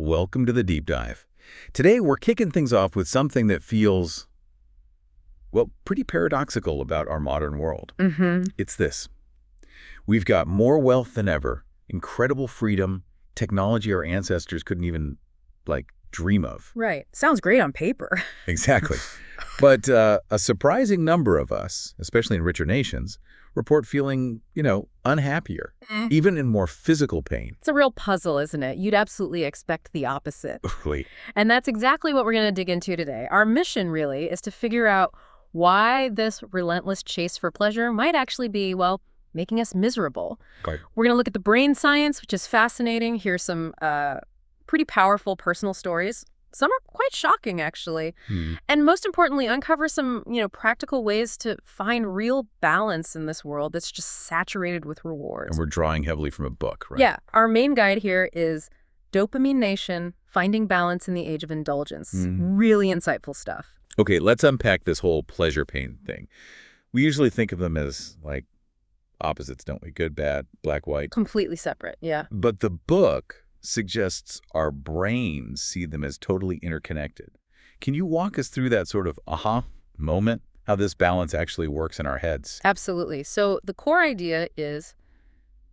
welcome to the deep dive. Today we're kicking things off with something that feels, well, pretty paradoxical about our modern world. It's this. We've got more wealth than ever, incredible freedom, technology our ancestors couldn't even, dream of. Right. Sounds great on paper. Exactly. But a surprising number of us, especially in richer nations, report feeling, unhappier, even in more physical pain. It's a real puzzle, isn't it? You'd absolutely expect the opposite. Really? And that's exactly what we're going to dig into today. Our mission, really, is to figure out why this relentless chase for pleasure might actually be, well, making us miserable. Right. We're going to look at the brain science, which is fascinating. Here's some pretty powerful personal stories. Some are quite shocking, actually. And most importantly, uncover some, practical ways to find real balance in this world that's just saturated with rewards. And we're drawing heavily from a book, right? Yeah. Our main guide here is Dopamine Nation, Finding Balance in the Age of Indulgence. Really insightful stuff. Okay, let's unpack this whole pleasure pain thing. We usually think of them as, opposites, don't we? Good, bad, black, white. Completely separate, yeah. But the book suggests our brains see them as totally interconnected. Can you walk us through that sort of aha moment, how this balance actually works in our heads? Absolutely. So the core idea is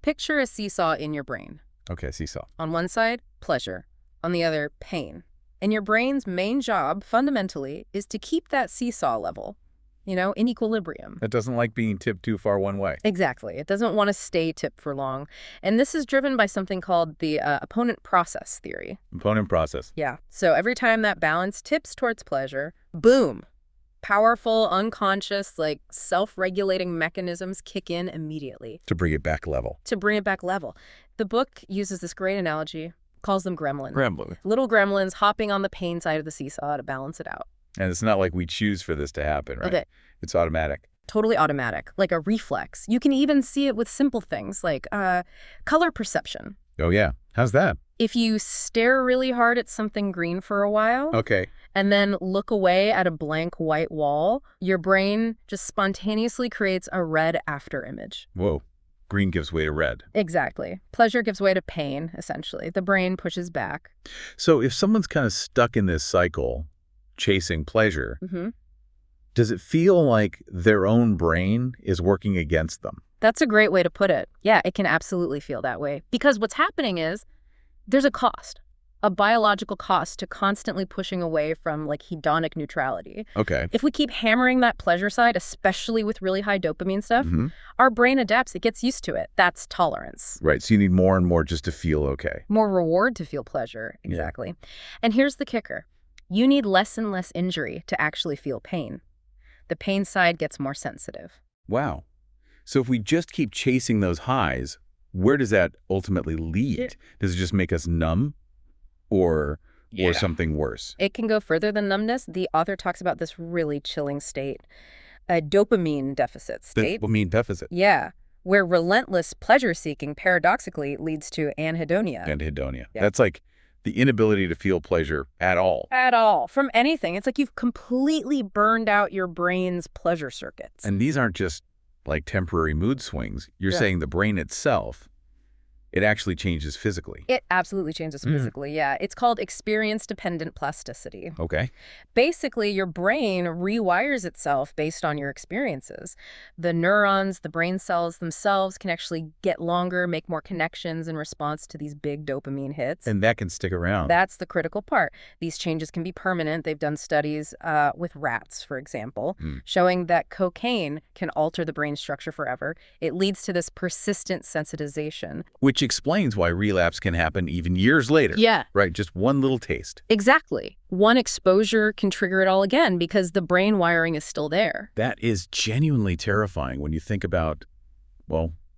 picture a seesaw in your brain. Okay, seesaw. On one side, pleasure. On the other, pain. And your brain's main job, fundamentally, is to keep that seesaw level, in equilibrium. It doesn't like being tipped too far one way. Exactly. It doesn't want to stay tipped for long. And this is driven by something called the opponent process theory. Opponent process. Yeah. So every time that balance tips towards pleasure, boom, powerful, unconscious, self-regulating mechanisms kick in immediately. To bring it back level. The book uses this great analogy, calls them gremlins. Gremlin. Little gremlins hopping on the pain side of the seesaw to balance it out. And it's not like we choose for this to happen, right? Okay. It's automatic. Totally automatic, like a reflex. You can even see it with simple things like color perception. Oh, yeah. How's that? If you stare really hard at something green for a while, Okay. and then look away at a blank white wall, your brain just spontaneously creates a red after image. Whoa. Green gives way to red. Exactly. Pleasure gives way to pain, essentially. The brain pushes back. So if someone's kind of stuck in this cycle, chasing pleasure, does it feel like their own brain is working against them? That's a great way to put it. Yeah, it can absolutely feel that way. Because what's happening is there's a cost, a biological cost to constantly pushing away from hedonic neutrality. Okay. If we keep hammering that pleasure side, especially with really high dopamine stuff, our brain adapts. It gets used to it. That's tolerance. Right. So you need more and more just to feel okay. More reward to feel pleasure. Exactly. Yeah. And here's the kicker. You need less and less injury to actually feel pain. The pain side gets more sensitive. Wow. So if we just keep chasing those highs, where does that ultimately lead? Yeah. Does it just make us numb or something worse? It can go further than numbness. The author talks about this really chilling state, a dopamine deficit state. Dopamine deficit. Yeah, where relentless pleasure-seeking paradoxically leads to anhedonia. Anhedonia. Yeah. That's like the inability to feel pleasure at all. At all. From anything. It's like you've completely burned out your brain's pleasure circuits. And these aren't just temporary mood swings. You're saying the brain itself, it actually changes physically. It absolutely changes physically, yeah. It's called experience-dependent plasticity. Okay. Basically, your brain rewires itself based on your experiences. The neurons, the brain cells themselves can actually get longer, make more connections in response to these big dopamine hits. And that can stick around. That's the critical part. These changes can be permanent. They've done studies with rats, for example, showing that cocaine can alter the brain structure forever. It leads to this persistent sensitization. Which explains why relapse can happen even years later. Yeah. Right, just one little taste. Exactly. One exposure can trigger it all again because the brain wiring is still there. That is genuinely terrifying when you think about,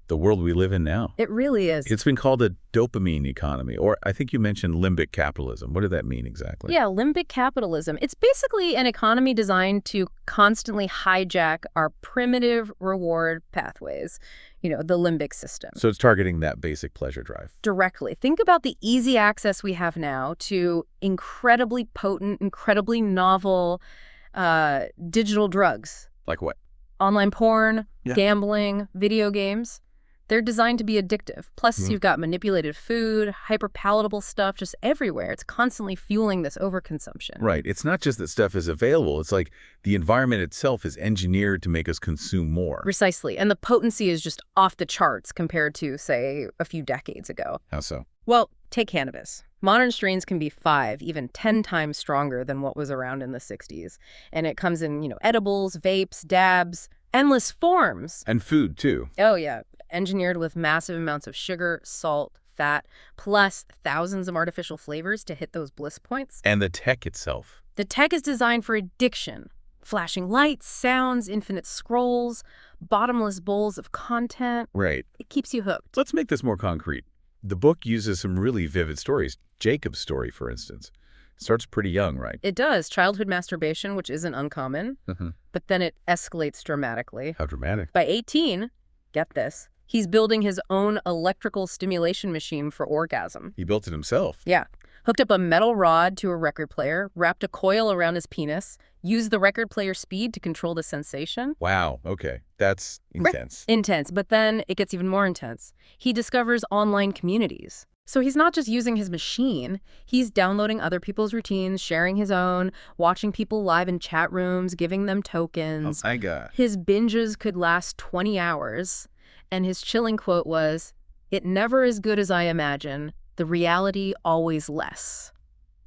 the world we live in now. It really is. It's been called a dopamine economy, or I think you mentioned limbic capitalism. What did that mean exactly? Yeah, limbic capitalism. It's basically an economy designed to constantly hijack our primitive reward pathways, the limbic system. So it's targeting that basic pleasure drive. Directly. Think about the easy access we have now to incredibly potent, incredibly novel digital drugs. Like what? Online porn, gambling, video games. They're designed to be addictive. Plus, you've got manipulated food, hyper-palatable stuff just everywhere. It's constantly fueling this overconsumption. Right. It's not just that stuff is available. It's like the environment itself is engineered to make us consume more. Precisely. And the potency is just off the charts compared to, say, a few decades ago. How so? Well, take cannabis. Modern strains can be 5, even 10 times stronger than what was around in the 60s. And it comes in, edibles, vapes, dabs, endless forms. And food, too. Oh, yeah. Engineered with massive amounts of sugar, salt, fat, plus thousands of artificial flavors to hit those bliss points. And the tech itself. The tech is designed for addiction. Flashing lights, sounds, infinite scrolls, bottomless bowls of content. Right. It keeps you hooked. Let's make this more concrete. The book uses some really vivid stories. Jacob's story, for instance. Starts pretty young, right? It does. Childhood masturbation, which isn't uncommon, but then it escalates dramatically. How dramatic. By 18, get this, he's building his own electrical stimulation machine for orgasm. He built it himself. Yeah. Hooked up a metal rod to a record player, wrapped a coil around his penis, used the record player's speed to control the sensation. Wow. Okay. That's intense. Intense. But then it gets even more intense. He discovers online communities. So he's not just using his machine, he's downloading other people's routines, sharing his own, watching people live in chat rooms, giving them tokens. Oh my God. His binges could last 20 hours, and his chilling quote was, "It never as good as I imagine, the reality always less."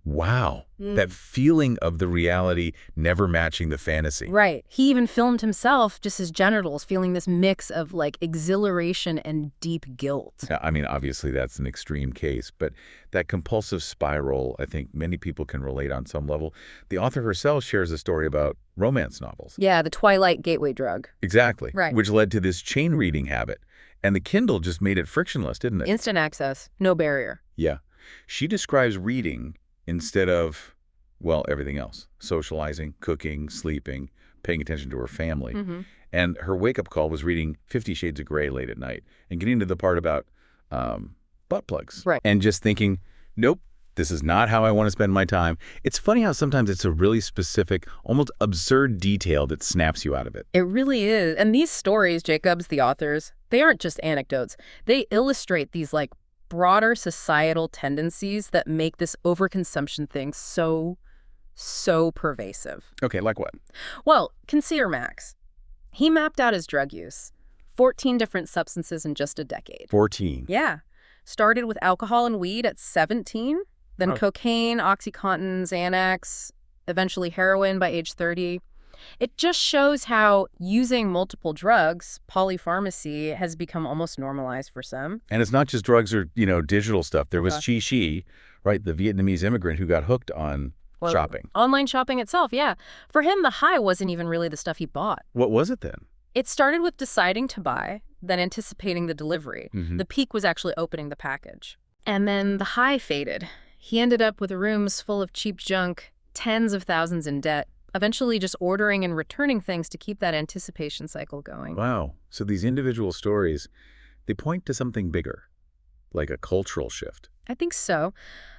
Wow. That feeling of the reality never matching the fantasy. Right. He even filmed himself, just his genitals, feeling this mix of exhilaration and deep guilt. Yeah, I mean, obviously that's an extreme case, but that compulsive spiral, I think many people can relate on some level. The author herself shares a story about romance novels. Yeah, the Twilight gateway drug. Exactly. Right. Which led to this chain reading habit. And the Kindle just made it frictionless, didn't it? Instant access, no barrier. Yeah. She describes reading instead of, well, everything else. Socializing, cooking, sleeping, paying attention to her family. And her wake-up call was reading 50 Shades of Grey late at night and getting to the part about butt plugs. Right. And just thinking, nope, this is not how I want to spend my time. It's funny how sometimes it's a really specific, almost absurd detail that snaps you out of it. It really is. And these stories, Jacobs, the authors, they aren't just anecdotes. They illustrate these broader societal tendencies that make this overconsumption thing so pervasive. Okay, like what? Well, consider Max. He mapped out his drug use. 14 different substances in just a decade. 14. Yeah. Started with alcohol and weed at 17, then cocaine, OxyContin, Xanax, eventually heroin by age 30. It just shows how using multiple drugs, polypharmacy, has become almost normalized for some. And it's not just drugs or, digital stuff. There was Chi, right, the Vietnamese immigrant who got hooked on shopping. Online shopping itself, yeah. For him, the high wasn't even really the stuff he bought. What was it then? It started with deciding to buy, then anticipating the delivery. The peak was actually opening the package. And then the high faded. He ended up with rooms full of cheap junk, tens of thousands in debt, eventually just ordering and returning things to keep that anticipation cycle going. Wow. So these individual stories, they point to something bigger, like a cultural shift. I think so.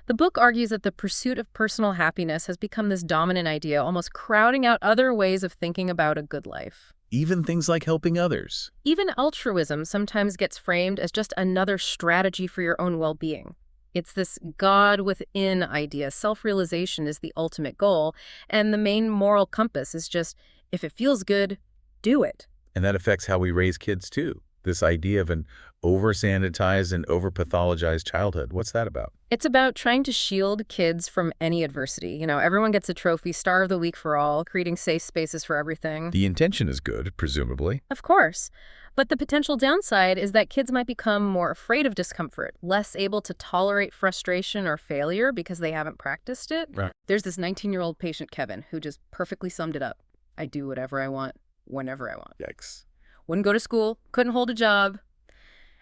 The book argues that the pursuit of personal happiness has become this dominant idea, almost crowding out other ways of thinking about a good life. Even things like helping others. Even altruism sometimes gets framed as just another strategy for your own well-being. It's this God within idea. Self-realization is the ultimate goal, and the main moral compass is just, if it feels good, do it. And that affects how we raise kids, too. This idea of an over-sanitized and over-pathologized childhood. What's that about? It's about trying to shield kids from any adversity. Everyone gets a trophy, star of the week for all, creating safe spaces for everything. The intention is good, presumably. Of course. But the potential downside is that kids might become more afraid of discomfort, less able to tolerate frustration or failure because they haven't practiced it. Right. There's this 19-year-old patient, Kevin, who just perfectly summed it up. I do whatever I want, whenever I want. Yikes. Wouldn't go to school, couldn't hold a job.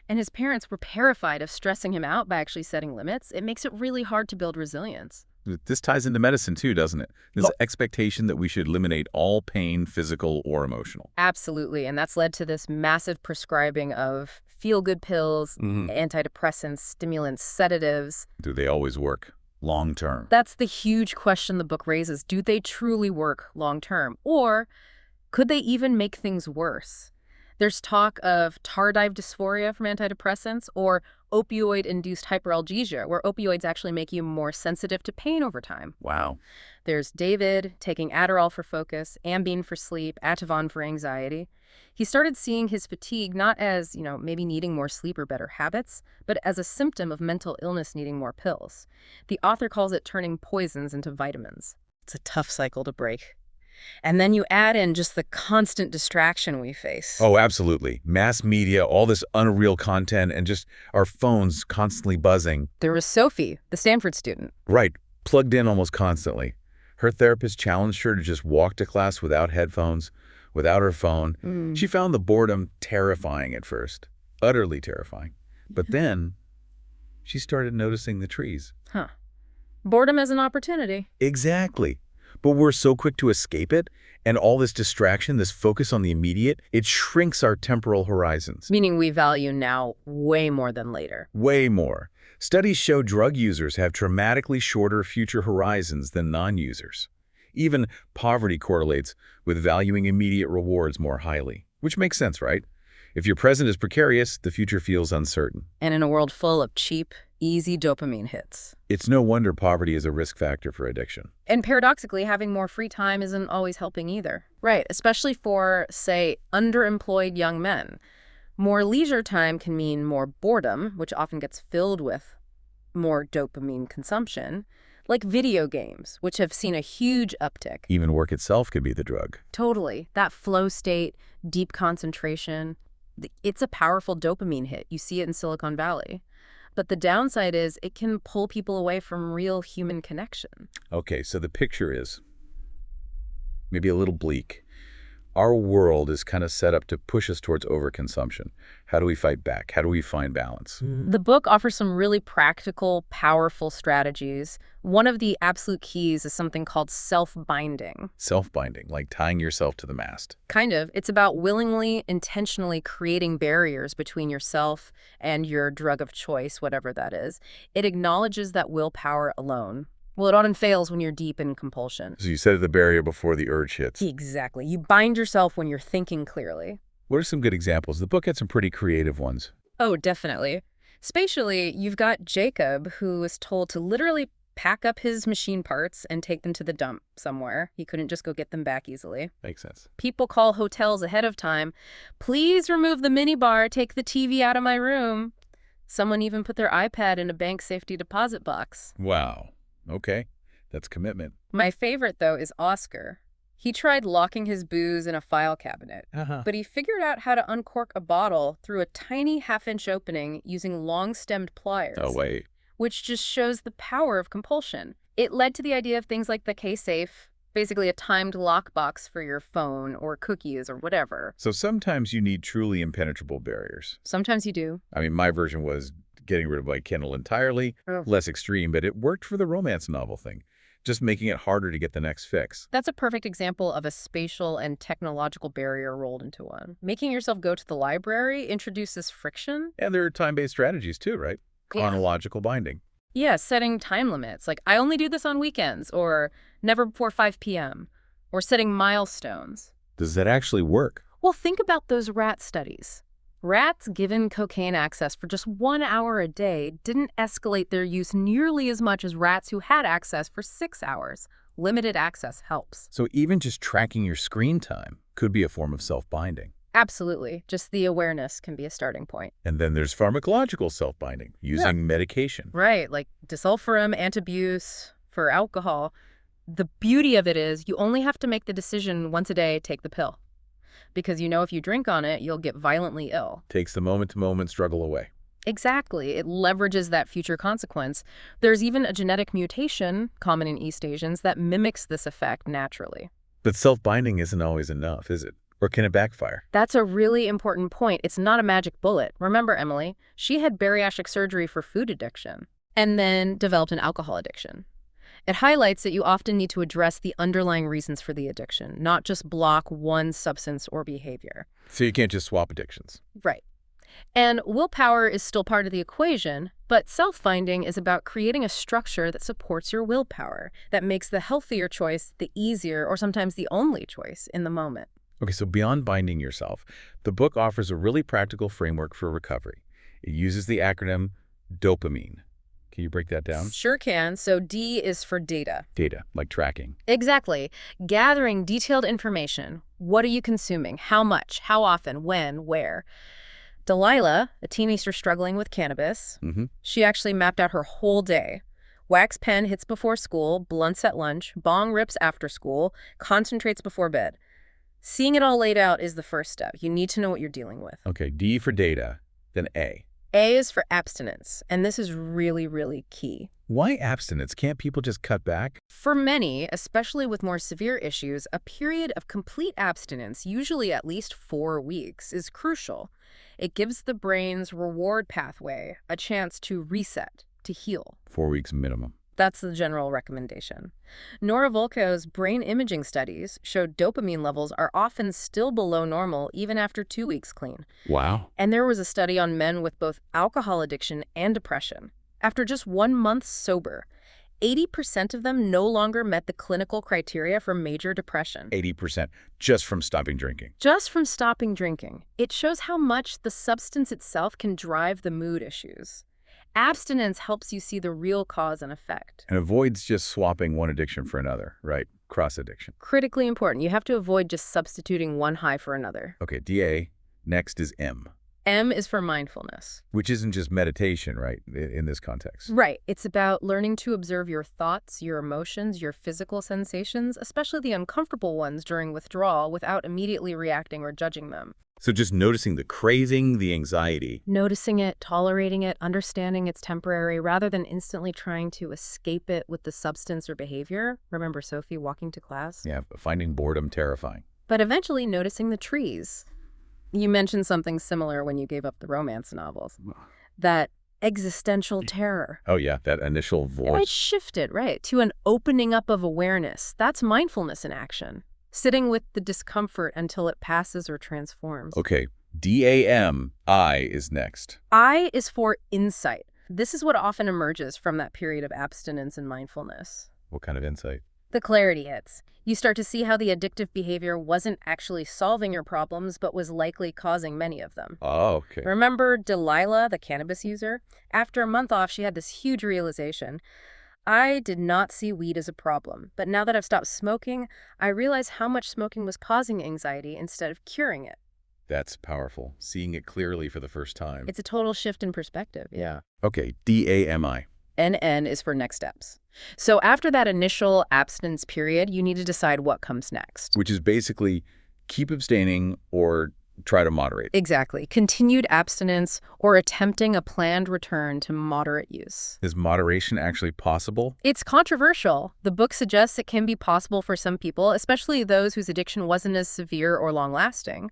And his parents were terrified of stressing him out by actually setting limits. It makes it really hard to build resilience. This ties into medicine, too, doesn't it? This expectation that we should eliminate all pain, physical or emotional. Absolutely. And that's led to this massive prescribing of feel-good pills, antidepressants, stimulants, sedatives. Do they always work long term? That's the huge question the book raises. Do they truly work long term? Or could they even make things worse? There's talk of tardive dysphoria from antidepressants or opioid-induced hyperalgesia, where opioids actually make you more sensitive to pain over time. Wow. There's David taking Adderall for focus, Ambien for sleep, Ativan for anxiety. He started seeing his fatigue not as, maybe needing more sleep or better habits, but as a symptom of mental illness needing more pills. The author calls it turning poisons into vitamins. It's a tough cycle to break. And then you add in just the constant distraction we face. Oh, absolutely. Mass media, all this unreal content, and just our phones constantly buzzing. There was Sophie, the Stanford student. Right. Plugged in almost constantly. Her therapist challenged her to just walk to class without headphones, without her phone. She found the boredom terrifying at first. Utterly terrifying. But then she started noticing the trees. Huh. Boredom as an opportunity. Exactly. But we're so quick to escape it, and all this distraction, this focus on the immediate, it shrinks our temporal horizons. Meaning we value now way more than later. Way more. Studies show drug users have dramatically shorter future horizons than non-users. Even poverty correlates with valuing immediate rewards more highly. Which makes sense, right? If your present is precarious, the future feels uncertain. And in a world full of cheap, easy dopamine hits. It's no wonder poverty is a risk factor for addiction. And paradoxically, having more free time isn't always helping either. Right, especially for, say, underemployed young men. More leisure time can mean more boredom, which often gets filled with more dopamine consumption, like video games, which have seen a huge uptick. Even work itself could be the drug. Totally. That flow state, deep concentration, it's a powerful dopamine hit. You see it in Silicon Valley. But the downside is it can pull people away from real human connection. Okay, so the picture is maybe a little bleak. Our world is kind of set up to push us towards overconsumption. How do we fight back? How do we find balance? The book offers some really practical, powerful strategies. One of the absolute keys is something called self-binding. Self-binding, like tying yourself to the mast. Kind of. It's about willingly, intentionally creating barriers between yourself and your drug of choice, whatever that is. It acknowledges that willpower alone, well, it often fails when you're deep in compulsion. So you set the barrier before the urge hits. Exactly. You bind yourself when you're thinking clearly. What are some good examples? The book had some pretty creative ones. Oh, definitely. Spatially, you've got Jacob, who was told to literally pack up his machine parts and take them to the dump somewhere. He couldn't just go get them back easily. Makes sense. People call hotels ahead of time. Please remove the minibar, take the TV out of my room. Someone even put their iPad in a bank safety deposit box. Wow. Okay. That's commitment. My favorite, though, is Oscar. He tried locking his booze in a file cabinet, but he figured out how to uncork a bottle through a tiny half-inch opening using long-stemmed pliers. Oh, wait. Which just shows the power of compulsion. It led to the idea of things like the K-Safe, basically a timed lockbox for your phone or cookies or whatever. So sometimes you need truly impenetrable barriers. Sometimes you do. I mean, my version was getting rid of my Kindle entirely, less extreme, but it worked for the romance novel thing, just making it harder to get the next fix. That's a perfect example of a spatial and technological barrier rolled into one. Making yourself go to the library introduces friction. And there are time-based strategies too, right? Chronological binding. Yeah, setting time limits, like I only do this on weekends, or never before 5 p.m., or setting milestones. Does that actually work? Well, think about those rat studies. Rats given cocaine access for just 1 hour a day didn't escalate their use nearly as much as rats who had access for 6 hours. Limited access helps. So even just tracking your screen time could be a form of self-binding. Absolutely. Just the awareness can be a starting point. And then there's pharmacological self-binding, using medication. Right, like disulfiram, antabuse, for alcohol. The beauty of it is you only have to make the decision once a day, take the pill. Because you know if you drink on it, you'll get violently ill. Takes the moment-to-moment struggle away. Exactly. It leverages that future consequence. There's even a genetic mutation, common in East Asians, that mimics this effect naturally. But self-binding isn't always enough, is it? Or can it backfire? That's a really important point. It's not a magic bullet. Remember Emily, she had bariatric surgery for food addiction and then developed an alcohol addiction. It highlights that you often need to address the underlying reasons for the addiction, not just block one substance or behavior. So you can't just swap addictions. Right. And willpower is still part of the equation, but self-finding is about creating a structure that supports your willpower, that makes the healthier choice the easier or sometimes the only choice in the moment. Okay, so beyond binding yourself, the book offers a really practical framework for recovery. It uses the acronym dopamine. Can you break that down? Sure can. So D is for data. Data, like tracking. Exactly. Gathering detailed information. What are you consuming? How much? How often? When? Where? Delilah, a teenager struggling with cannabis, she actually mapped out her whole day. Wax pen hits before school, blunts at lunch, bong rips after school, concentrates before bed. Seeing it all laid out is the first step. You need to know what you're dealing with. Okay, D for data, then A. A is for abstinence, and this is really, really key. Why abstinence? Can't people just cut back? For many, especially with more severe issues, a period of complete abstinence, usually at least 4 weeks, is crucial. It gives the brain's reward pathway a chance to reset, to heal. 4 weeks minimum. That's the general recommendation. Nora Volkow's brain imaging studies showed dopamine levels are often still below normal even after 2 weeks clean. Wow. And there was a study on men with both alcohol addiction and depression. After just 1 month sober, 80% of them no longer met the clinical criteria for major depression. 80% just from stopping drinking. Just from stopping drinking. It shows how much the substance itself can drive the mood issues. Abstinence helps you see the real cause and effect. And avoids just swapping one addiction for another, right? Cross addiction. Critically important. You have to avoid just substituting one high for another. Okay, DA. Next is M. M is for mindfulness. Which isn't just meditation, right, in this context? Right. It's about learning to observe your thoughts, your emotions, your physical sensations, especially the uncomfortable ones during withdrawal, without immediately reacting or judging them. So just noticing the craving, the anxiety. Noticing it, tolerating it, understanding it's temporary, rather than instantly trying to escape it with the substance or behavior. Remember Sophie walking to class? Yeah, finding boredom terrifying. But eventually noticing the trees. You mentioned something similar when you gave up the romance novels. That existential terror. Oh yeah, that initial voice. It shifted, right, to an opening up of awareness. That's mindfulness in action. Sitting with the discomfort until it passes or transforms. Okay, DAM, I is next. I is for insight. This is what often emerges from that period of abstinence and mindfulness. What kind of insight? The clarity hits. You start to see how the addictive behavior wasn't actually solving your problems, but was likely causing many of them. Oh, okay. Remember Delilah, the cannabis user? After a month off, she had this huge realization. I did not see weed as a problem, but now that I've stopped smoking, I realize how much smoking was causing anxiety instead of curing it. That's powerful. Seeing it clearly for the first time. It's a total shift in perspective. Yeah. Okay, DAMI. NN is for next steps. So after that initial abstinence period, you need to decide what comes next. Which is basically keep abstaining or try to moderate. Exactly. Continued abstinence or attempting a planned return to moderate use. Is moderation actually possible? It's controversial. The book suggests it can be possible for some people, especially those whose addiction wasn't as severe or long-lasting.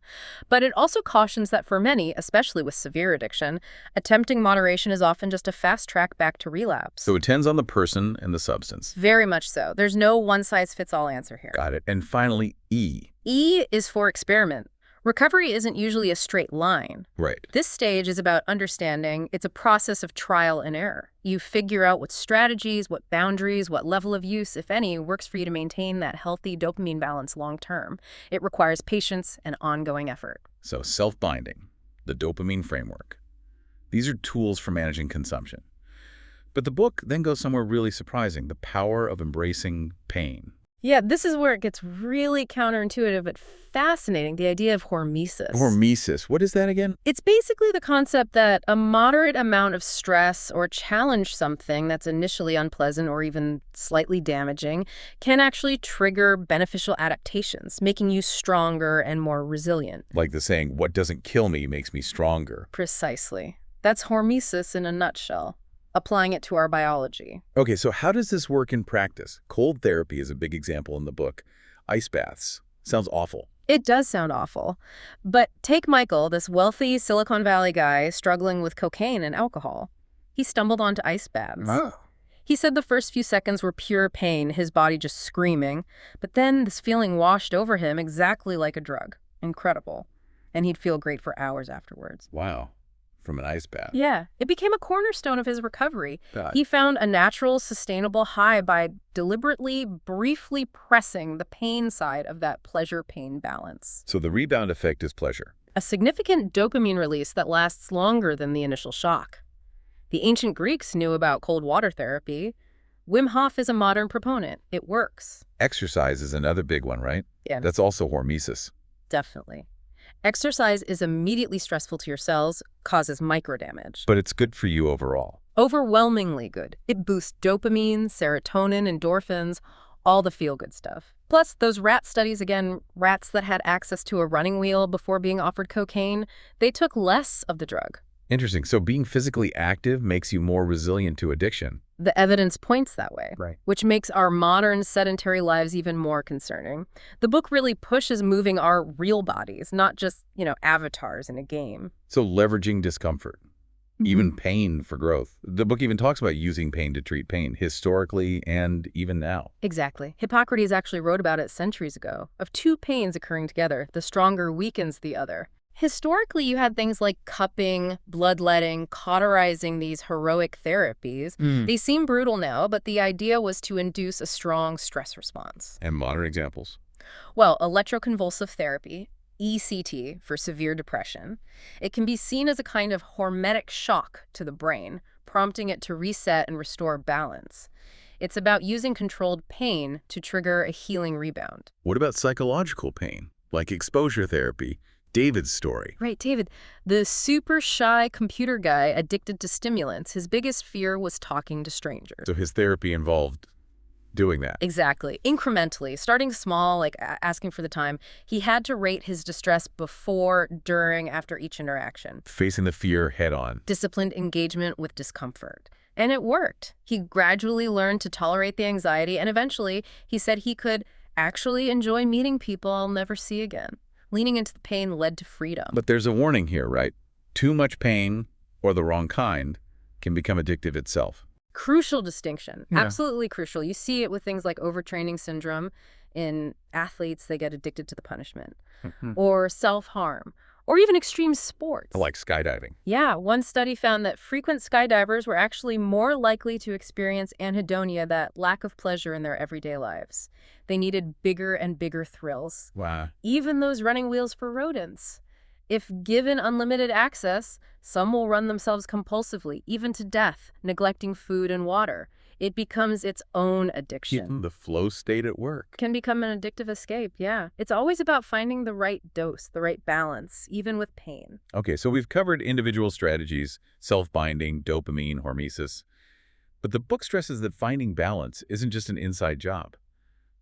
But it also cautions that for many, especially with severe addiction, attempting moderation is often just a fast track back to relapse. So it depends on the person and the substance. Very much so. There's no one-size-fits-all answer here. Got it. And finally, E. E is for experiment. Recovery isn't usually a straight line. Right. This stage is about understanding. It's a process of trial and error. You figure out what strategies, what boundaries, what level of use, if any, works for you to maintain that healthy dopamine balance long term. It requires patience and ongoing effort. So self-binding, the dopamine framework. These are tools for managing consumption. But the book then goes somewhere really surprising, the power of embracing pain. Yeah, this is where it gets really counterintuitive but fascinating, the idea of hormesis. Hormesis, what is that again? It's basically the concept that a moderate amount of stress or challenge something that's initially unpleasant or even slightly damaging can actually trigger beneficial adaptations, making you stronger and more resilient. Like the saying, what doesn't kill me makes me stronger. Precisely. That's hormesis in a nutshell. Applying it to our biology. Okay, so how does this work in practice? Cold therapy is a big example in the book. Ice baths. Sounds awful. It does sound awful. But take Michael, this wealthy Silicon Valley guy struggling with cocaine and alcohol. He stumbled onto ice baths. Oh. He said the first few seconds were pure pain, his body just screaming. But then this feeling washed over him exactly like a drug. Incredible. And he'd feel great for hours afterwards. Wow. from an ice bath. Yeah, it became a cornerstone of his recovery. God. He found a natural, sustainable high by deliberately, briefly pressing the pain side of that pleasure-pain balance. So the rebound effect is pleasure. A significant dopamine release that lasts longer than the initial shock. The ancient Greeks knew about cold water therapy. Wim Hof is a modern proponent. It works. Exercise is another big one, right? Yeah. That's also hormesis. Definitely. Exercise is immediately stressful to your cells, causes microdamage. But it's good for you overall. Overwhelmingly good. It boosts dopamine, serotonin, endorphins, all the feel-good stuff. Plus, those rat studies, again, rats that had access to a running wheel before being offered cocaine, they took less of the drug. Interesting. So being physically active makes you more resilient to addiction. The evidence points that way, Right. which makes our modern sedentary lives even more concerning. The book really pushes moving our real bodies, not just, avatars in a game. So leveraging discomfort, even pain for growth. The book even talks about using pain to treat pain, historically and even now. Exactly. Hippocrates actually wrote about it centuries ago, of two pains occurring together. The stronger weakens the other. Historically, you had things like cupping, bloodletting, cauterizing, these heroic therapies. They seem brutal now, but the idea was to induce a strong stress response. And modern examples. Well, electroconvulsive therapy, ECT, for severe depression. It can be seen as a kind of hormetic shock to the brain, prompting it to reset and restore balance. It's about using controlled pain to trigger a healing rebound. What about psychological pain, like exposure therapy? David's story. Right, David, the super shy computer guy addicted to stimulants. His biggest fear was talking to strangers. So his therapy involved doing that. Exactly. Incrementally, starting small, like asking for the time. He had to rate his distress before, during, after each interaction. Facing the fear head on. Disciplined engagement with discomfort. And it worked. He gradually learned to tolerate the anxiety, and eventually he said he could actually enjoy meeting people I'll never see again. Leaning into the pain led to freedom. But there's a warning here, right? Too much pain, or the wrong kind, can become addictive itself. Crucial distinction. Yeah. Absolutely crucial. You see it with things like overtraining syndrome. In athletes, they get addicted to the punishment. Or self-harm. Or even extreme sports. Like skydiving. Yeah, one study found that frequent skydivers were actually more likely to experience anhedonia, that lack of pleasure in their everyday lives. They needed bigger and bigger thrills. Wow. Even those running wheels for rodents. If given unlimited access, some will run themselves compulsively, even to death, neglecting food and water. It becomes its own addiction. The flow state at work. Can become an addictive escape, yeah. It's always about finding the right dose, the right balance, even with pain. Okay, so we've covered individual strategies, self-binding, dopamine, hormesis. But the book stresses that finding balance isn't just an inside job.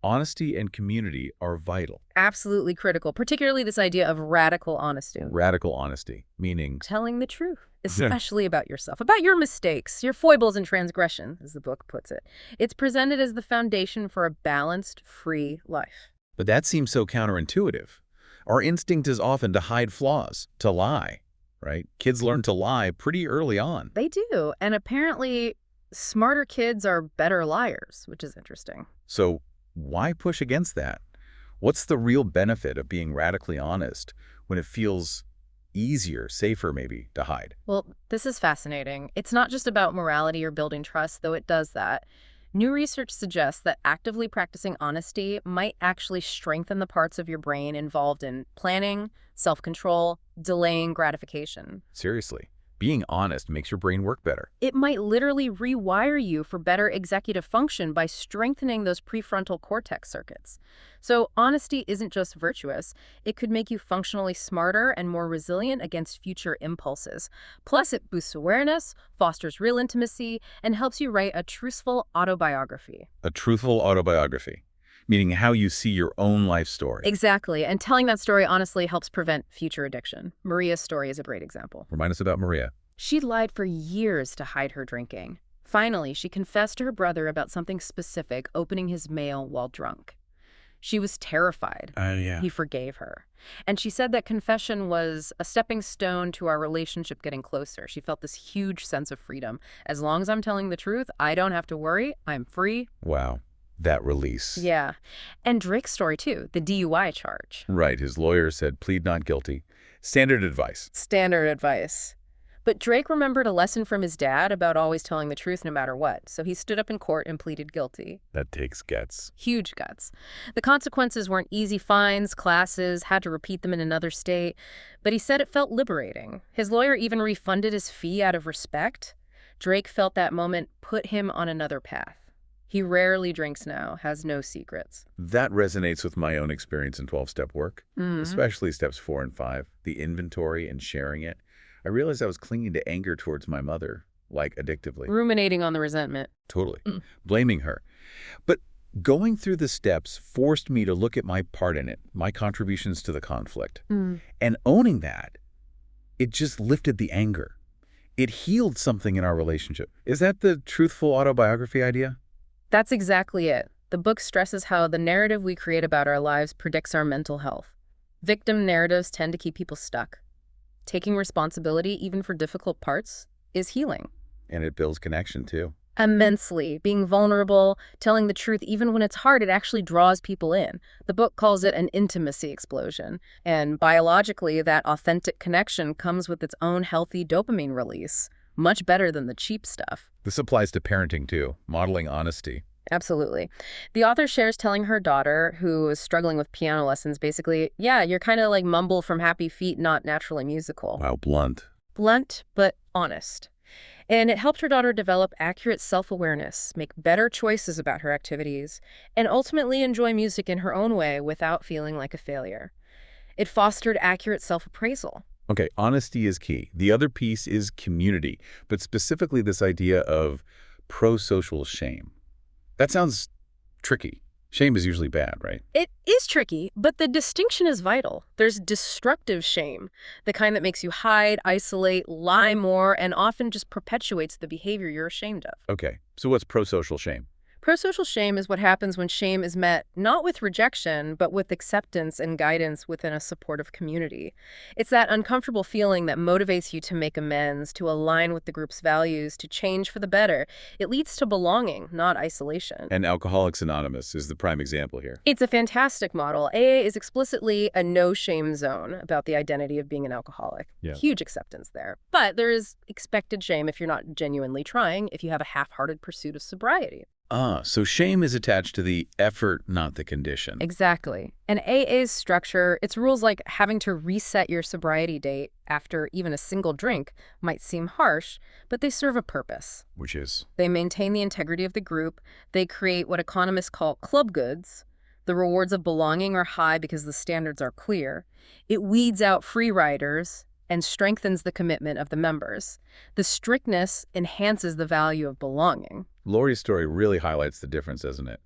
Honesty and community are vital. Absolutely critical, particularly this idea of radical honesty. Radical honesty, meaning Telling the truth, especially about yourself, about your mistakes, your foibles and transgression, as the book puts it. It's presented as the foundation for a balanced, free life. But that seems so counterintuitive. Our instinct is often to hide flaws, to lie, right? Kids learn to lie pretty early on. They do, and apparently smarter kids are better liars, which is interesting. So why push against that? What's the real benefit of being radically honest when it feels easier, safer maybe, to hide? Well, this is fascinating. It's not just about morality or building trust, though it does that. New research suggests that actively practicing honesty might actually strengthen the parts of your brain involved in planning, self-control, delaying gratification. Seriously, being honest makes your brain work better. It might literally rewire you for better executive function by strengthening those prefrontal cortex circuits. So honesty isn't just virtuous. It could make you functionally smarter and more resilient against future impulses. Plus, it boosts awareness, fosters real intimacy, and helps you write a truthful autobiography. A truthful autobiography, meaning how you see your own life story. Exactly, and telling that story honestly helps prevent future addiction. Maria's story is a great example. Remind us about Maria. She'd lied for years to hide her drinking. Finally, she confessed to her brother about something specific, opening his mail while drunk. She was terrified. Yeah. He forgave her. And she said that confession was a stepping stone to our relationship getting closer. She felt this huge sense of freedom. As long as I'm telling the truth, I don't have to worry. I'm free. Wow. That release. Yeah. And Drake's story, too, the DUI charge. Right. His lawyer said plead not guilty. Standard advice. Standard advice. But Drake remembered a lesson from his dad about always telling the truth no matter what, so he stood up in court and pleaded guilty. That takes guts. Huge guts. The consequences weren't easy: fines, classes, had to repeat them in another state, but he said it felt liberating. His lawyer even refunded his fee out of respect. Drake felt that moment put him on another path. He rarely drinks now, has no secrets. That resonates with my own experience in 12-step work, especially steps 4 and 5, the inventory and sharing it. I realized I was clinging to anger towards my mother, like addictively. Ruminating on the resentment. Totally. Blaming her. But going through the steps forced me to look at my part in it, my contributions to the conflict. And owning that, it just lifted the anger. It healed something in our relationship. Is that the truthful autobiography idea? That's exactly it. The book stresses how the narrative we create about our lives predicts our mental health. Victim narratives tend to keep people stuck. Taking responsibility, even for difficult parts, is healing. And it builds connection, too. Immensely. Being vulnerable, telling the truth even when it's hard, it actually draws people in. The book calls it an intimacy explosion. And biologically, that authentic connection comes with its own healthy dopamine release. Much better than the cheap stuff. This applies to parenting, too, modeling honesty. Absolutely. The author shares telling her daughter, who is struggling with piano lessons, basically, yeah, you're kind of like Mumble from Happy Feet, not naturally musical. Wow, blunt. Blunt, but honest. And it helped her daughter develop accurate self-awareness, make better choices about her activities, and ultimately enjoy music in her own way without feeling like a failure. It fostered accurate self-appraisal. Okay, honesty is key. The other piece is community, but specifically this idea of pro-social shame. That sounds tricky. Shame is usually bad, right? It is tricky, but the distinction is vital. There's destructive shame, the kind that makes you hide, isolate, lie more, and often just perpetuates the behavior you're ashamed of. Okay, so what's pro-social shame? Pro-social shame is what happens when shame is met not with rejection, but with acceptance and guidance within a supportive community. It's that uncomfortable feeling that motivates you to make amends, to align with the group's values, to change for the better. It leads to belonging, not isolation. And Alcoholics Anonymous is the prime example here. It's a fantastic model. AA is explicitly a no-shame zone about the identity of being an alcoholic. Yeah. Huge acceptance there. But there is expected shame if you're not genuinely trying, if you have a half-hearted pursuit of sobriety. So shame is attached to the effort, not the condition. Exactly. And AA's structure, its rules like having to reset your sobriety date after even a single drink might seem harsh, but they serve a purpose. Which is? They maintain the integrity of the group. They create what economists call club goods. The rewards of belonging are high because the standards are clear. It weeds out free riders and strengthens the commitment of the members. The strictness enhances the value of belonging. Lori's story really highlights the difference, doesn't it,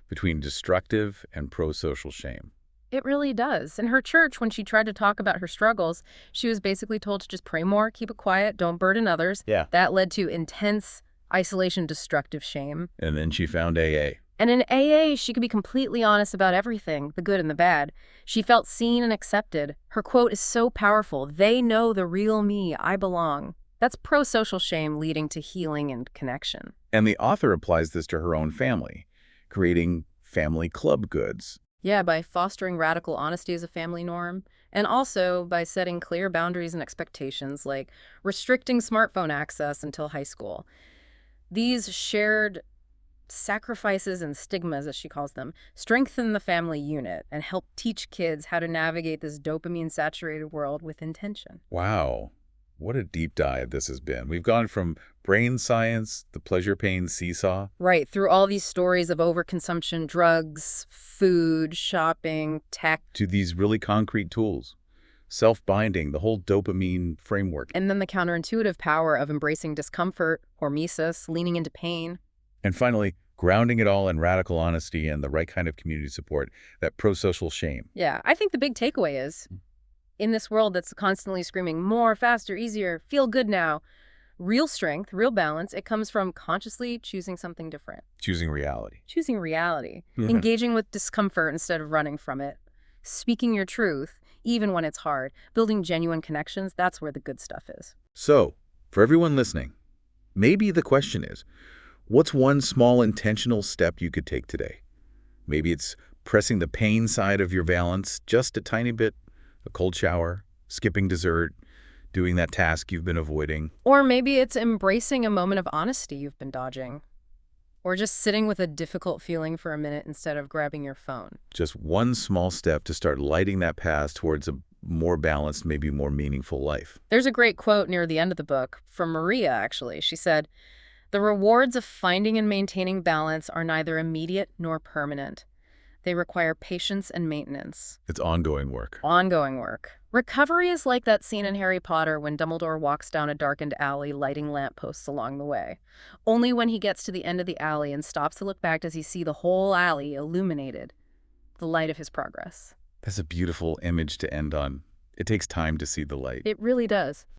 between destructive and pro-social shame. It really does. In her church, when she tried to talk about her struggles, she was basically told to just pray more, keep it quiet, don't burden others. Yeah. That led to intense isolation, destructive shame. And then she found AA. And in AA, she could be completely honest about everything, the good and the bad. She felt seen and accepted. Her quote is so powerful. "They know the real me. I belong." That's pro-social shame leading to healing and connection. And the author applies this to her own family, creating family club goods. Yeah, by fostering radical honesty as a family norm, and also by setting clear boundaries and expectations, like restricting smartphone access until high school. These shared sacrifices and stigmas, as she calls them, strengthen the family unit and help teach kids how to navigate this dopamine-saturated world with intention. Wow. What a deep dive this has been. We've gone from brain science, the pleasure-pain seesaw. Right, through all these stories of overconsumption, drugs, food, shopping, tech. To these really concrete tools. Self-binding, the whole dopamine framework. And then the counterintuitive power of embracing discomfort, hormesis, leaning into pain. And finally, grounding it all in radical honesty and the right kind of community support, that pro-social shame. Yeah, I think the big takeaway is, in this world that's constantly screaming more, faster, easier, feel good now, real strength, real balance, it comes from consciously choosing something different. Choosing reality. Choosing reality. Engaging with discomfort instead of running from it. Speaking your truth, even when it's hard. Building genuine connections, that's where the good stuff is. So, for everyone listening, maybe the question is, what's one small intentional step you could take today? Maybe it's pressing the pain side of your balance just a tiny bit, a cold shower, skipping dessert, doing that task you've been avoiding. Or maybe it's embracing a moment of honesty you've been dodging. Or just sitting with a difficult feeling for a minute instead of grabbing your phone. Just one small step to start lighting that path towards a more balanced, maybe more meaningful life. There's a great quote near the end of the book from Maria, actually. She said, "The rewards of finding and maintaining balance are neither immediate nor permanent. They require patience and maintenance." It's ongoing work. Ongoing work. Recovery is like that scene in Harry Potter when Dumbledore walks down a darkened alley lighting lampposts along the way. Only when he gets to the end of the alley and stops to look back does he see the whole alley illuminated, the light of his progress. That's a beautiful image to end on. It takes time to see the light. It really does.